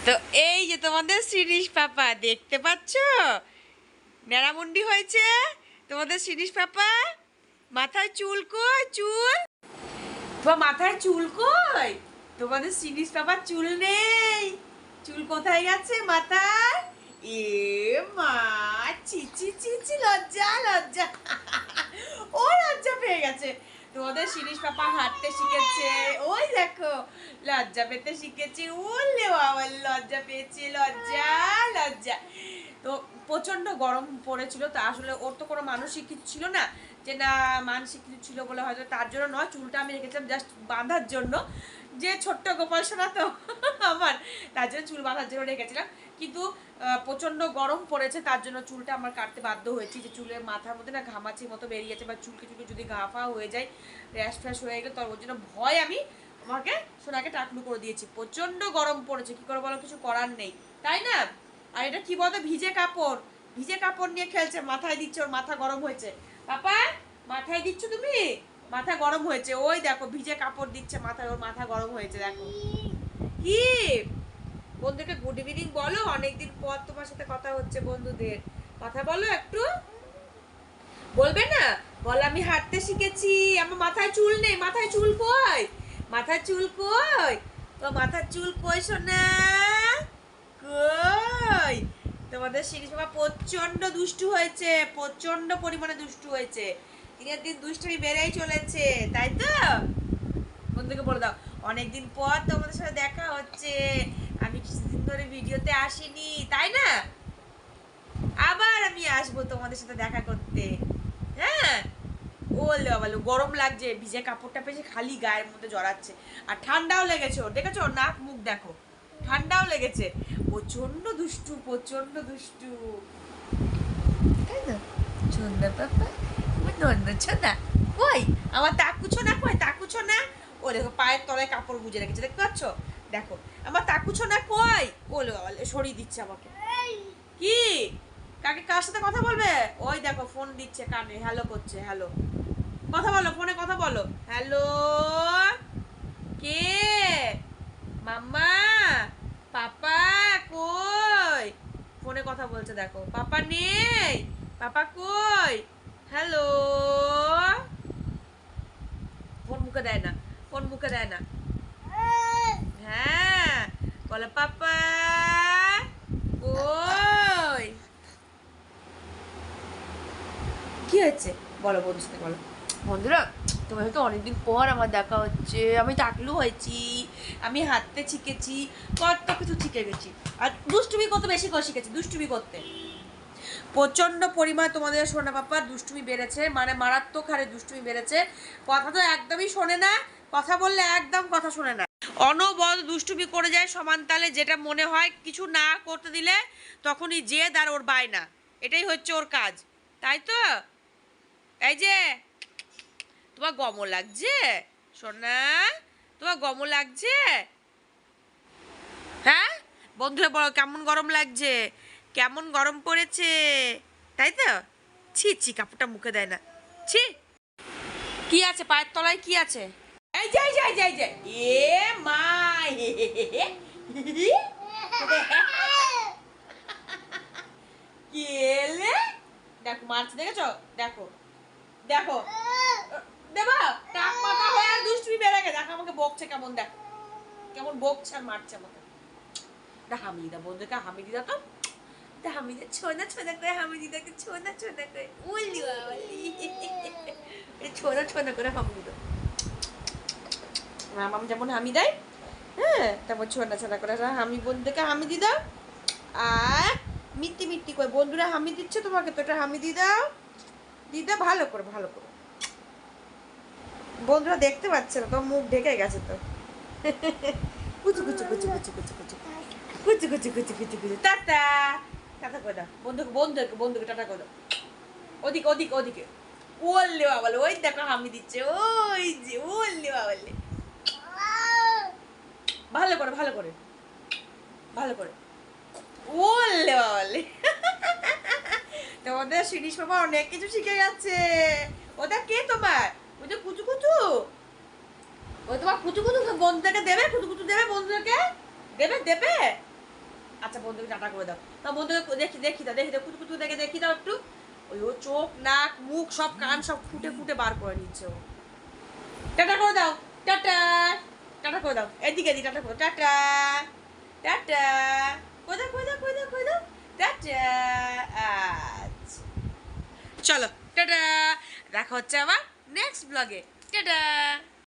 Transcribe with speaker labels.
Speaker 1: তো এই যে তোমাদের শিরিষ পাপা দেখতে পাচ্ছ, ন্যাড়ামুন্ডি হয়েছে তোমাদের শিরিষ পাপা। মাথায় চুল কই? চুল তোমার মাথায় চুল কই? তোমাদের শিরিষ পাপার চুল নেই। চুল কোথায় গেছে মাথায়? এ মা, ছি ছি ছি ছি, লজ্জা লজ্জা। ও লজ্জা পেয়ে গেছে। তোমাদের শিরিষ পাপা হাঁটতে শিখেছে, ওই দেখো লজ্জা পেতে শিখেছে। ওলে বাবা, লজ্জা পেয়েছে, লজ্জা লজ্জা। তো প্রচন্ড গরম পড়েছিল, তা আসলে ওর তো কোনো মানসিক কিছু ছিল না, যে না মানসিক কিছু ছিল বলে হয়তো তার জন্য নয়, চুলটা আমি রেখেছিলাম জাস্ট বাঁধার জন্য, যে ছোট্ট গোপাল সোনা তো আমার, তার জন্য চুল বাঁধার জন্য রেখেছিলাম। কিন্তু প্রচন্ড গরম পড়েছে, তার জন্য চুলটা আমার কাটতে বাধ্য হয়েছি। যে চুলের মাথার মধ্যে না ঘামাচির মতো বেরিয়েছে, বা চুলকে চুলকে যদি ঘা ফা হয়ে যায়, র্যাশ ফ্যাশ হয়ে গেলে, তোর ওর জন্য ভয় আমি আমাকে সোনাকে টাকলু করে দিয়েছি। প্রচন্ড গরম পড়েছে, কি করে বলো, কিছু করার নেই, তাই না? আর এটা কি বলতো, ভিজে কাপড়, ভিজে কাপড় নিয়ে খেলছে, মাথায় দিচ্ছে, ওর মাথা গরম হয়েছে। পাপা মাথায় দিচ্ছ তুমি? মাথা গরম হয়েছে, ওই দেখো ভিজে কাপড় দিচ্ছে মাথায়, ওর মাথা গরম হয়েছে দেখো। কি বন্ধুকে গুড ইভিনিং বলো, অনেকদিন পর তোমার সাথে কথা হচ্ছে, বন্ধুদের কথা বলো একটু। বলবে না? বল আমি হাঁটতে শিখেছি, আমার মাথায় চুল নেই। মাথায় চুল কই? মাথায় চুল কই? তো মাথার চুল কই সোনা? কই? তোমাদের শিরিষ বাবা প্রচন্ড দুষ্টু হয়েছে, প্রচন্ড পরিমাণে দুষ্টু হয়েছে, দিনের দিন দুষ্টুমি বেড়েই চলেছে, তাই তো? বন্ধুকে বলে দাও অনেকদিন পর তোমাদের সাথে দেখা হচ্ছে, আমি কিছুদিন ধরে ভিডিওতে আসিনি, তাই না? আবার আমি আসবো তোমাদের সাথে দেখা করতে। হ্যাঁ, ওলে বাবা, গরম লাগছে, ভিজে কাপড়টা পেয়েছে খালি গায়ের মধ্যে জড়াচ্ছে, আর ঠান্ডাও লেগেছে ওর, দেখেছো নাক মুখ দেখো, ঠান্ডাও লেগেছে। প্রচন্ড দুষ্টু, প্রচন্ড দুষ্টু, তাই না? ছোনা পাপা, নন্দ ছোনা কই? আমার তাকু ছোনা কই? তাকু ছোনা ও দেখো পায়ের তলায় কাপড় গুজে রেখেছে, দেখতে পাচ্ছ? দেখো আমার তাকু ছোনা কই? ওলে বাবা, সরিয়ে দিচ্ছে আমাকে। কি? কাকে, কার সাথে কথা বলবে? ওই দেখো ফোন দিচ্ছে কানে, হ্যালো করছে, হ্যালো, কথা বলো, ফোনে কথা বলো, হ্যালো। কে? মাম্মা? পাপা কই? ফোনে কথা বলছে দেখো, পাপা নেই, পাপা কই? হ্যালো। ফোন মুখে দেয় না, ফোন মুখে দেয় না। হ্যাঁ বলে পাপা কই? কি হয়েছে বলো, বন্ধুর সাথে বলো। বন্ধুরা তোমার হয়তো অনেকদিন পর আমার দেখা হচ্ছে, আমি টাকলু হয়েছি, আমি হাঁটতে শিখেছি, কত কিছু শিখে গেছি, আর দুষ্টুমি কত বেশি করে শিখেছি, দুষ্টুমি করতে প্রচন্ড পরিমাণ তোমাদের সোনা পাপার দুষ্টুমি বেড়েছে, মানে মারাত্মক হারে দুষ্টুমি বেড়েছে। কথা তো একদমই শোনে না, কথা বললে একদম কথা শোনে না, অনবরত দুষ্টুমি করে যায় সমান তালে, যেটা মনে হয় কিছু না করতে দিলে তখনই জেদ আর ওর বায়না, এটাই হচ্ছে ওর কাজ, তাই তো? এই যে তোমার গম লাগছে সোনা, তোমার গম লাগছে? হ্যাঁ বন্ধুরা বলো কেমন গরম লাগছে, কেমন গরম পড়েছে, তাই তো? ছি ছি, কাপড়টা মুখে দেয় না, ছি। কি আছে পায়ের তলায়, কি আছে? এই যে এই যে এই যে এই যে, এ মা, কেলে দেখো মারছে, দেখেছো? দেখো দেখো, দেবা টাক মাথা হয়ে আর দুষ্টুমি বেড়ে গেছে, দেখো আমাকে বকছে কেমন, দেখো কেমন বকছে আর মারছে আমাকে। হামিদিদা, বন্ধুকে হামিদিদা, তো হামিদা ছোনা ছোনা করে, হামিদিদাকে ছোনা ছোনা করে, উল্লি বাবালি, ছোনা ছোনা করে হামিদিদা, মামাম যেমন হামি দেয়, হ্যাঁ তেমন ছোনা ছোনা করে হামি বন্ধুকে হামি দি দাও, আর মিট্টি মিট্টি করে বন্ধুরা হামি দিচ্ছে তোমাকে, তো এটা হামি দি দাও, দিদা ভালো করে, ভালো করে। বন্ধুরা দেখতে পাচ্ছে না, তোমার মুখ ঢেকে গেছে তো। কুচু কুচু কুচু কুচু কুচু কুচু কুচু কুচু কুচু কুচু কুচু, টাটা টাটা করে দাও বন্ধুকে, বন্ধুকে বন্ধুকে টাটা করে দাও, ওদিকে ওদিকে ওদিকে, ওল্লে বাবালে, ওই দেখো হামি দিচ্ছে, ওই যে ওল্লে বাবালে, ভালো করে ভালো করে ভালো করে, ওল্লে বাবালে। তোমাদের শিরিষ বাবা অনেক কিছু শিখে যাচ্ছে। ওটা কে তোমার? ওই যে কুচু কুচু, ওই তোমার কুচু কুচু বন্ধুদেরকে দেবে, কুচু কুচু দেবে বন্ধুদেরকে, দেবে দেবে, আচ্ছা বন্ধুকে টাটা করে দাও। তা বন্ধুকে দেখি দাও কুতু কুতু দেখে দেখি দাও একটু। ওই ও চোখ নাক মুখ সব কান সব ফুটে ফুটে বার করে নিচ্ছে ও। টাটা করে দাও। টাটা। টাটা করে দাও। এদিকে এদিকে টাটা করে টাটা। টাটা। কই দাও। টাটা। আচ্ছা চলো টাটা। দেখা হচ্ছে আবার নেক্সট ব্লগে। টাটা।